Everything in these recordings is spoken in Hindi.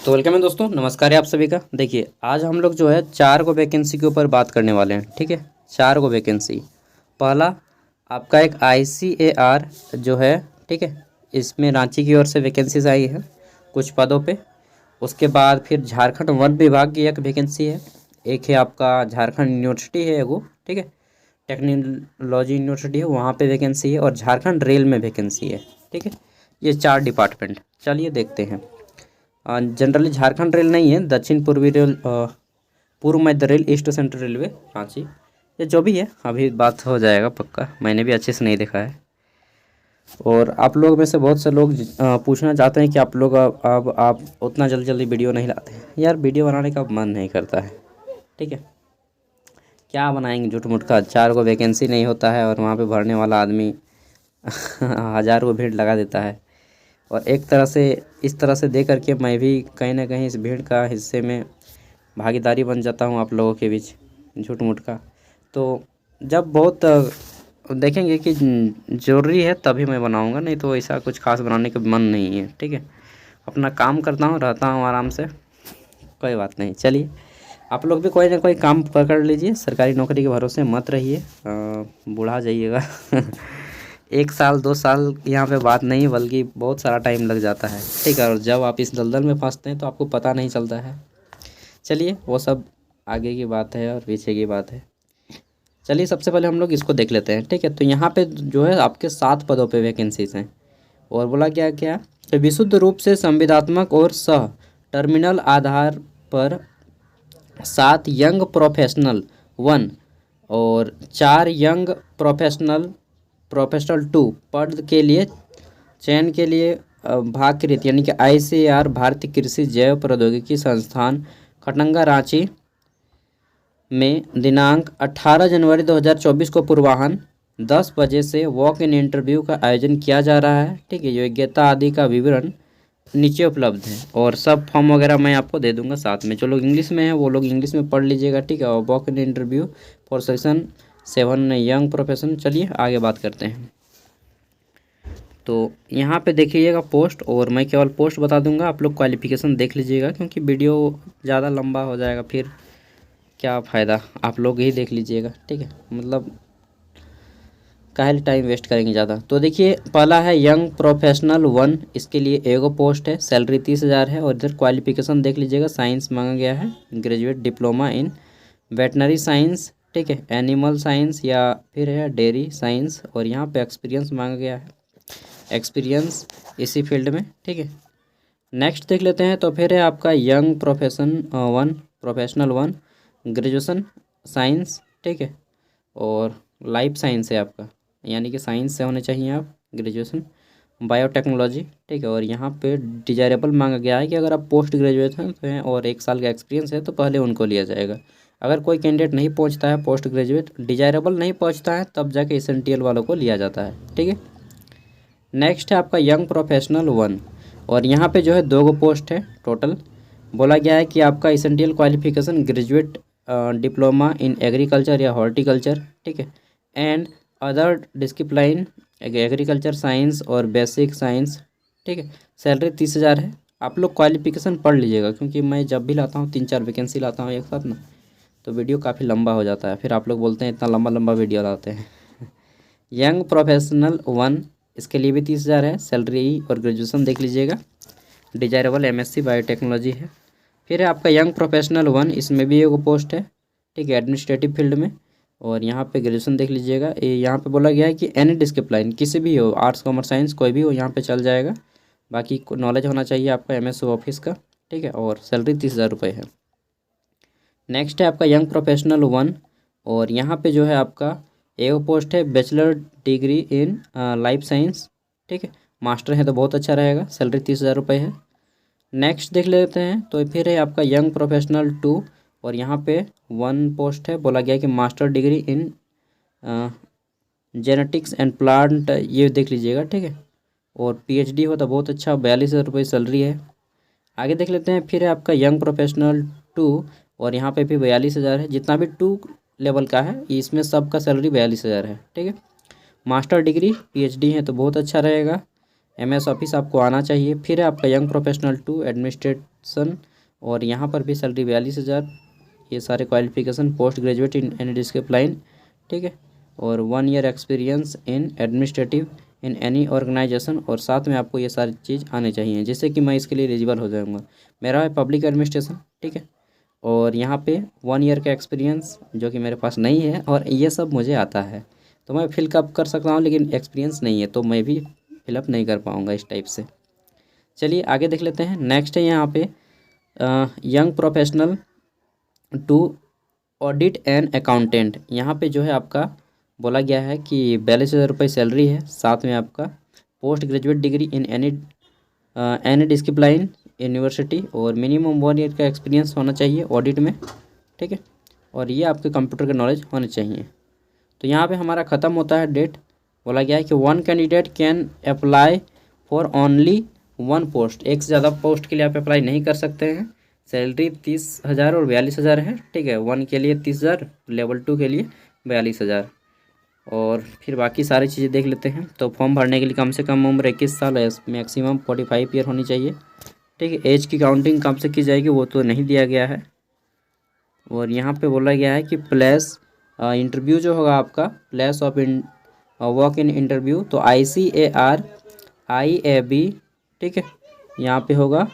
तो वेलकम है दोस्तों, नमस्कार है आप सभी का। देखिए आज हम लोग जो है 4 को वैकेंसी के ऊपर बात करने वाले हैं। ठीक है, 4 को वैकेंसी। पहला आपका एक ICAR जो है, ठीक है, इसमें रांची की ओर से वैकेंसीज आई है कुछ पदों पे। उसके बाद फिर झारखंड वन विभाग की एक वैकेंसी है। एक है आपका झारखंड यूनिवर्सिटी है एगो, ठीक है, टेक्नोलॉजी यूनिवर्सिटी है, वहाँ पे वैकेंसी है। और झारखंड रेल में वैकेंसी है। ठीक है, ये 4 डिपार्टमेंट। चलिए देखते हैं। जनरली झारखंड रेल नहीं है, दक्षिण पूर्वी रेल, पूर्व मध्य रेल, ईस्ट सेंट्रल रेलवे रांची, ये जो भी है अभी बात हो जाएगा पक्का। मैंने भी अच्छे से नहीं देखा है। और आप लोग में से बहुत से लोग पूछना चाहते हैं कि आप लोग अब आप उतना जल्दी जल्दी वीडियो नहीं लाते हैं। यार वीडियो बनाने का मन नहीं करता है। ठीक है, क्या बनाएंगे झूठ मूठ का। 4 को वैकेंसी नहीं होता है और वहाँ पे भरने वाला आदमी हज़ार को भीड़ लगा देता है। और एक तरह से इस तरह से दे करके मैं भी कहीं ना कहीं इस भीड़ का हिस्से में भागीदारी बन जाता हूँ आप लोगों के बीच, झूठ मूठ का। तो जब बहुत देखेंगे कि ज़रूरी है तभी मैं बनाऊँगा, नहीं तो ऐसा कुछ खास बनाने का मन नहीं है। ठीक है, अपना काम करता हूँ, रहता हूँ आराम से, कोई बात नहीं। चलिए आप लोग भी कोई ना कोई काम पकड़ लीजिए, सरकारी नौकरी के भरोसे मत रहिए, बूढ़ा जाइएगा 1 साल 2 साल यहाँ पे बात नहीं, बल्कि बहुत सारा टाइम लग जाता है। ठीक है, और जब आप इस दलदल में फंसते हैं तो आपको पता नहीं चलता है। चलिए वो सब आगे की बात है और पीछे की बात है। चलिए सबसे पहले हम लोग इसको देख लेते हैं। ठीक है, तो यहाँ पे जो है आपके 7 पदों पे वैकेंसीज हैं। और बोला क्या क्या तो विशुद्ध रूप से संविदात्मक और सह टर्मिनल आधार पर 7 यंग प्रोफेशनल 1 और 4 यंग प्रोफेशनल 2 पद के लिए चयन के लिए भागकृत यानी कि ICAR भारतीय कृषि जैव प्रौद्योगिकी संस्थान खटंगा रांची में दिनांक 18 जनवरी 2024 को पूर्वाह्न 10 बजे से वॉक इन इंटरव्यू का आयोजन किया जा रहा है। ठीक है, योग्यता आदि का विवरण नीचे उपलब्ध है और सब फॉर्म वगैरह मैं आपको दे दूंगा साथ में। जो लोग इंग्लिश में हैं वो लोग इंग्लिश में पढ़ लीजिएगा। ठीक है, और walk in interview for section 7 young profession. चलिए आगे बात करते हैं। तो यहाँ पे देखिएगा पोस्ट, और मैं केवल पोस्ट बता दूंगा, आप लोग क्वालिफिकेशन देख लीजिएगा, क्योंकि वीडियो ज़्यादा लंबा हो जाएगा फिर क्या फ़ायदा, आप लोग ही देख लीजिएगा। ठीक है, मतलब काहे टाइम वेस्ट करेंगे ज़्यादा। तो देखिए पहला है यंग प्रोफेशनल 1, इसके लिए एगो पोस्ट है, सैलरी 30,000 है। और इधर क्वालिफिकेशन देख लीजिएगा, साइंस मांगा गया है, graduate diploma in veterinary science, ठीक है, एनिमल साइंस या फिर है डेयरी साइंस। और यहाँ पे एक्सपीरियंस मांगा गया है, एक्सपीरियंस इसी फील्ड में। ठीक है, नेक्स्ट देख लेते हैं। तो फिर है आपका यंग प्रोफेशनल 1 ग्रेजुएशन साइंस, ठीक है, और लाइफ साइंस है आपका, यानी कि साइंस से होने चाहिए आप, ग्रेजुएशन बायोटेक्नोलॉजी। ठीक है, और यहाँ पे डिजायरेबल मांगा गया है कि अगर आप पोस्ट ग्रेजुएट हैं और 1 साल का एक्सपीरियंस है तो पहले उनको लिया जाएगा। अगर कोई कैंडिडेट नहीं पहुँचता है पोस्ट ग्रेजुएट, डिजायरेबल नहीं पहुँचता है, तब जाके एसेंटियल वालों को लिया जाता है। ठीक है, नेक्स्ट है आपका यंग प्रोफेशनल 1, और यहाँ पे जो है 2 पोस्ट है टोटल। बोला गया है कि आपका essential qualification graduate diploma in agriculture या हॉर्टिकल्चर, ठीक है, and other discipline agriculture science और बेसिक साइंस। ठीक है, सैलरी 30,000 है। आप लोग क्वालिफिकेशन पढ़ लीजिएगा, क्योंकि मैं जब भी लाता हूँ 3-4 वैकेंसी लाता हूँ एक साथ ना, तो वीडियो काफ़ी लंबा हो जाता है, फिर आप लोग बोलते हैं इतना लंबा लंबा वीडियो लाते हैं यंग प्रोफेशनल 1, इसके लिए भी 30,000 है, सैलरी और ग्रेजुएशन देख लीजिएगा, डिजायरेबल MSc बायोटेक्नोलॉजी है। फिर है आपका यंग प्रोफेशनल 1, इसमें भी एक पोस्ट है, ठीक है, एडमिनिस्ट्रेटिव फील्ड में। और यहाँ पे ग्रेजुएशन देख लीजिएगा। यहाँ पे बोला गया है कि एनी डिसिप्लिन, किसी भी हो, आर्ट्स कॉमर्स साइंस कोई भी हो यहाँ पे चल जाएगा, बाकी नॉलेज होना चाहिए आपका MS ऑफिस का। ठीक है, और सैलरी 30,000 रुपये है। नेक्स्ट है आपका यंग प्रोफेशनल 1, और यहाँ पे जो है आपका एक पोस्ट है bachelor degree in life science, ठीक है, मास्टर है तो बहुत अच्छा रहेगा, सैलरी 30,000 रुपये है। नेक्स्ट देख लेते हैं। तो फिर है आपका यंग प्रोफेशनल 2, और यहाँ पे 1 पोस्ट है, बोला गया कि master degree in genetics and plant, ये देख लीजिएगा। ठीक है, और PhD हो तो बहुत अच्छा, 42,000 रुपये सैलरी है। आगे देख लेते हैं। फिर है आपका यंग प्रोफेशनल 2, और यहाँ पे भी 42,000 है, जितना भी 2 लेवल का है इसमें सबका सैलरी 42,000 है। ठीक है, मास्टर डिग्री PhD है तो बहुत अच्छा रहेगा, MS ऑफिस आपको आना चाहिए। फिर है आपका यंग प्रोफेशनल टू एडमिनिस्ट्रेशन, और यहाँ पर भी सैलरी 42,000। ये सारे qualification post graduate in any discipline, ठीक है, और 1 year experience in administrative in any organisation, और साथ में आपको ये सारी चीज़ आनी चाहिए जिससे कि मैं इसके लिए एलिजिबल हो जाऊँगा। मेरा है पब्लिक एडमिनिस्ट्रेशन, ठीक है, और यहाँ पे 1 ईयर का एक्सपीरियंस जो कि मेरे पास नहीं है, और ये सब मुझे आता है तो मैं फिलअप कर सकता हूँ, लेकिन एक्सपीरियंस नहीं है तो मैं भी फिलअप नहीं कर पाऊँगा इस टाइप से। चलिए आगे देख लेते हैं। नेक्स्ट है यहाँ पे young professional two audit and accountant. यहाँ पे जो है आपका बोला गया है कि 42,000 रुपये सैलरी है, साथ में आपका post graduate degree in any discipline university, और मिनिमम 1 ईयर का एक्सपीरियंस होना चाहिए ऑडिट में, ठीक है, और ये आपके कंप्यूटर का नॉलेज होने चाहिए। तो यहाँ पे हमारा ख़त्म होता है डेट। बोला गया है कि 1 candidate can apply for only 1 post. एक से ज़्यादा पोस्ट के लिए आप अप्लाई नहीं कर सकते हैं। सैलरी 30,000 और 42,000 है, ठीक है, 1 के लिए 30,000, लेवल 2 के लिए 42,000। और फिर बाकी सारी चीज़ें देख लेते हैं। तो फॉर्म भरने के लिए कम से कम उम्र 21 साल है, मैक्सिमम 45 ईयर होनी चाहिए, ठीक है। एज की काउंटिंग कब से की जाएगी वो तो नहीं दिया गया है। और यहाँ पे बोला गया है कि प्लेस इंटरव्यू जो होगा आपका, place of walk in interview, तो ICAR IAB, ठीक है, यहाँ पे होगा,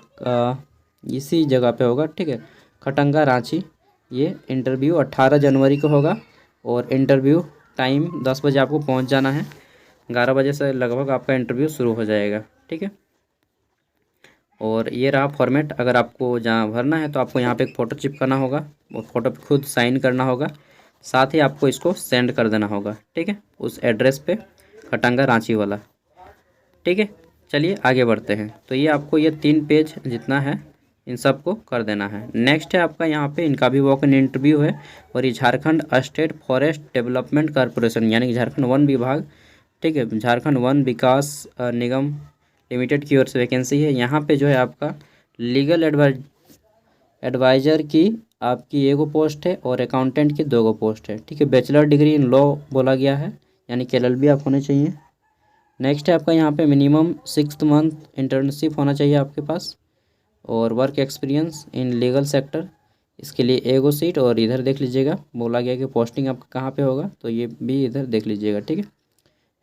इसी जगह पे होगा, ठीक है, खटंगा रांची। ये इंटरव्यू 18 जनवरी को होगा, और इंटरव्यू टाइम 10 बजे आपको पहुँच जाना है। 11 बजे से लगभग आपका इंटरव्यू शुरू हो जाएगा, ठीक है। और ये रहा फॉर्मेट। अगर आपको जहाँ भरना है तो आपको यहाँ पे एक फ़ोटो चिपकाना होगा, और फ़ोटो पे खुद साइन करना होगा, साथ ही आपको इसको सेंड कर देना होगा, ठीक है, उस एड्रेस पे, खटंगा रांची वाला, ठीक है। चलिए आगे बढ़ते हैं। तो ये आपको ये 3 पेज जितना है इन सब को कर देना है। नेक्स्ट है आपका यहाँ पे, इनका भी वॉक इन इंटरव्यू है, और ये Jharkhand state forest development corporation यानी कि झारखंड वन विभाग, ठीक है, झारखंड वन विकास निगम लिमिटेड की ओर से वैकेंसी है। यहाँ पे जो है आपका लीगल एडवाइज़र की आपकी 1 पोस्ट है, और अकाउंटेंट की 2 पोस्ट है, ठीक है। बैचलर डिग्री इन लॉ बोला गया है, यानी कि LLB आप होने चाहिए। नेक्स्ट है आपका यहाँ पे मिनिमम 6 मंथ इंटर्नशिप होना चाहिए आपके पास, और work experience in legal sector, इसके लिए 1 सीट। और इधर देख लीजिएगा, बोला गया कि पोस्टिंग आपका कहाँ पे होगा, तो ये भी इधर देख लीजिएगा, ठीक है।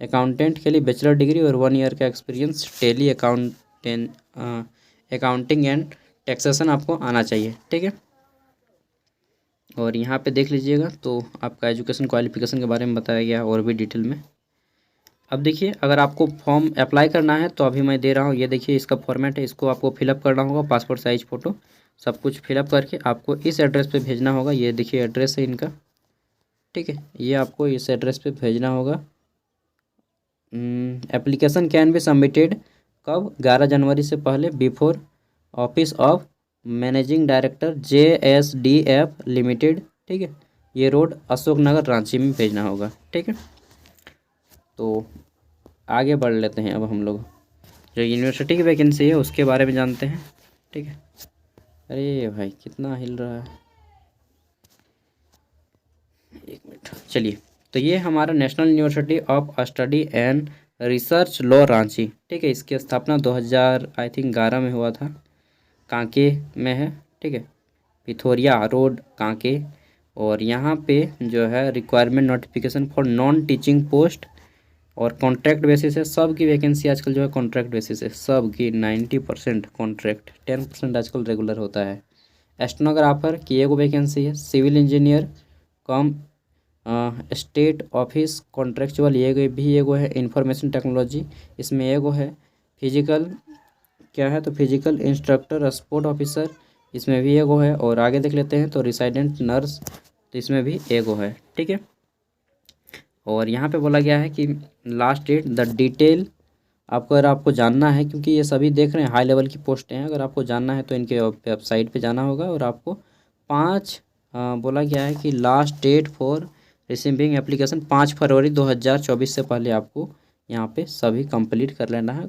अकाउंटेंट के लिए बैचलर डिग्री और 1 ईयर का experience Tally accounting and taxation आपको आना चाहिए, ठीक है। और यहाँ पे देख लीजिएगा, तो आपका एजुकेशन क्वालिफिकेशन के बारे में बताया गया और भी डिटेल में। अब देखिए, अगर आपको फॉर्म अप्लाई करना है तो अभी मैं दे रहा हूँ, ये देखिए इसका फॉर्मेट है, इसको आपको फिलअप करना होगा, पासपोर्ट साइज फ़ोटो सब कुछ फिलअप करके आपको इस एड्रेस पे भेजना होगा। ये देखिए एड्रेस है इनका, ठीक है, ये आपको इस एड्रेस पे भेजना होगा। एप्लीकेशन कैन बी सबमिटेड कब, 11 जनवरी से पहले, before office of managing director JSDF limited, ठीक है, ये रोड अशोक नगर रांची में भेजना होगा, ठीक है। तो आगे बढ़ लेते हैं अब हम लोग, जो यूनिवर्सिटी की वैकेंसी है उसके बारे में जानते हैं, ठीक है। अरे भाई कितना हिल रहा है, 1 मिनट, चलिए। तो ये हमारा national university of study and research law Ranchi, ठीक है, इसकी स्थापना 2000 आई थिंक 11 में हुआ था, कांके में है, ठीक है, पिथोरिया रोड कांके। और यहाँ पे जो है requirement notification for non teaching post और कॉन्ट्रैक्ट बेसिस है। सब की वैकेंसी आजकल जो है कॉन्ट्रैक्ट बेसिस है, सब की 90% कॉन्ट्रैक्ट, 10% आजकल रेगुलर होता है। एस्टेनोग्राफर की 1 वैकेंसी है। सिविल इंजीनियर कम स्टेट ऑफिस कॉन्ट्रेक्चुअल ये भी 1 है। इंफॉर्मेशन टेक्नोलॉजी इसमें 1 है। फिजिकल क्या है, तो फिजिकल इंस्ट्रक्टर स्पोर्ट ऑफिसर इसमें भी 1 है। और आगे देख लेते हैं, तो रेसिडेंट नर्स, तो इसमें भी 1 है, ठीक है। और यहाँ पे बोला गया है कि लास्ट डेट द डिटेल, आपको अगर आपको जानना है, क्योंकि ये सभी देख रहे हैं हाई लेवल की पोस्टें हैं, अगर आपको जानना है तो इनके वेबसाइट पे जाना होगा। और आपको 5 बोला गया है कि last date for receiving application 5 फरवरी 2024 से पहले आपको यहाँ पे सभी कंप्लीट कर लेना है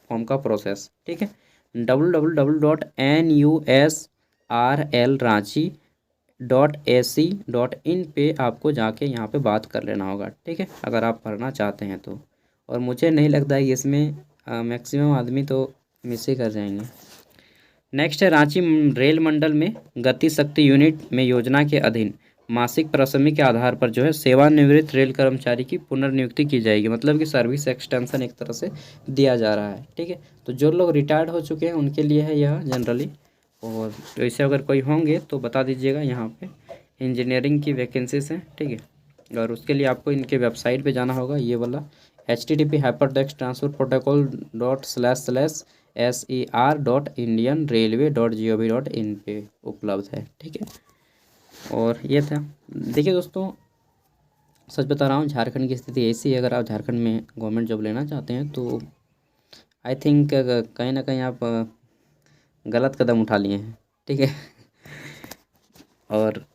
फॉर्म का प्रोसेस, ठीक है। www.nusrlranchi.ac.in पे आपको जाके यहाँ पे बात कर लेना होगा, ठीक है, अगर आप पढ़ना चाहते हैं तो। और मुझे नहीं लगता है कि इसमें मैक्सिमम आदमी तो मिस ही कर जाएंगे। नेक्स्ट है रांची रेल मंडल में गति शक्ति यूनिट में योजना के अधीन मासिक पारिश्रमिक के आधार पर जो है सेवानिवृत्त रेल कर्मचारी की पुनर्नियुक्ति की जाएगी। मतलब कि सर्विस एक्सटेंशन एक तरह से दिया जा रहा है। ठीक है, तो जो लोग रिटायर्ड हो चुके हैं उनके लिए है यह जनरली। और ऐसे अगर कोई होंगे तो बता दीजिएगा। यहाँ पे इंजीनियरिंग की वैकेंसीज हैं। ठीक है, और उसके लिए आपको इनके वेबसाइट पे जाना होगा, ये वाला http://ser.indianrailway.gov.in पे उपलब्ध है। ठीक है, और ये था। देखिए दोस्तों, सच बता रहा हूँ, झारखंड की स्थिति ऐसी है। अगर आप झारखंड में गवर्नमेंट जॉब लेना चाहते हैं तो आई थिंक कहीं ना कहीं आप गलत कदम उठा लिए हैं। ठीक है, और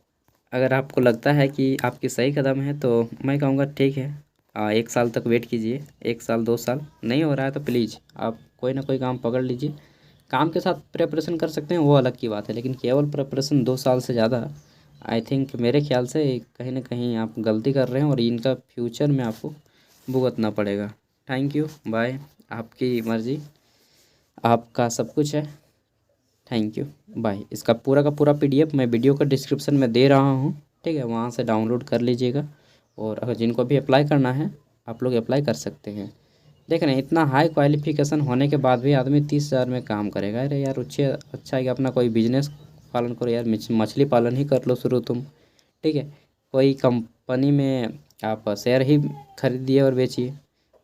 अगर आपको लगता है कि आपकी सही कदम है तो मैं कहूँगा ठीक है, 1 साल तक वेट कीजिए। 1 साल 2 साल नहीं हो रहा है तो प्लीज़ आप कोई ना कोई काम पकड़ लीजिए। काम के साथ प्रिपरेशन कर सकते हैं, वो अलग की बात है, लेकिन केवल प्रिपरेशन 2 साल से ज़्यादा आई थिंक मेरे ख्याल से कहीं ना कहीं आप गलती कर रहे हैं और इनका फ्यूचर में आपको भुगतना पड़ेगा। Thank you, bye. आपकी मर्ज़ी, आपका सब कुछ है। Thank you, bye. इसका पूरा का पूरा PDF मैं वीडियो का डिस्क्रिप्शन में दे रहा हूँ। ठीक है, वहाँ से डाउनलोड कर लीजिएगा। और अगर जिनको भी अप्लाई करना है आप लोग अप्लाई कर सकते हैं। देख रहे हैं, इतना हाई क्वालिफिकेशन होने के बाद भी आदमी 30,000 में काम करेगा। अरे यार, उससे अच्छा है कि अपना कोई बिजनेस पालन करो यार। मछली पालन ही कर लो शुरू तुम। ठीक है, कोई कंपनी में आप शेयर ही खरीदिए और बेचिए,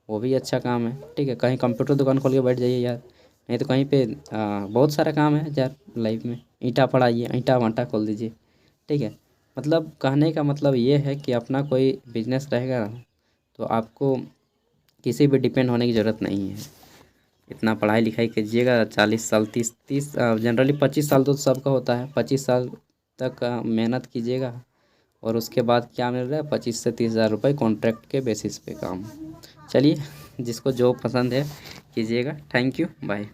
वो भी अच्छा काम है। ठीक है, कहीं कंप्यूटर दुकान खोल के बैठ जाइए यार, नहीं तो कहीं पे बहुत सारा काम है यार लाइफ में। ईंटा पड़ाइए, ईंटा वांटा खोल दीजिए। ठीक है, मतलब कहने का मतलब ये है कि अपना कोई बिजनेस रहेगा ना तो आपको किसी भी डिपेंड होने की ज़रूरत नहीं है। इतना पढ़ाई लिखाई कीजिएगा, 40 साल 30 जनरली 25 साल तो सबका होता है। 25 साल तक मेहनत कीजिएगा और उसके बाद क्या मिल रहा है, 25 से 30 हज़ार रुपये कॉन्ट्रैक्ट के बेसिस पे काम। चलिए, जिसको जो पसंद है कीजिएगा। Thank you, bye.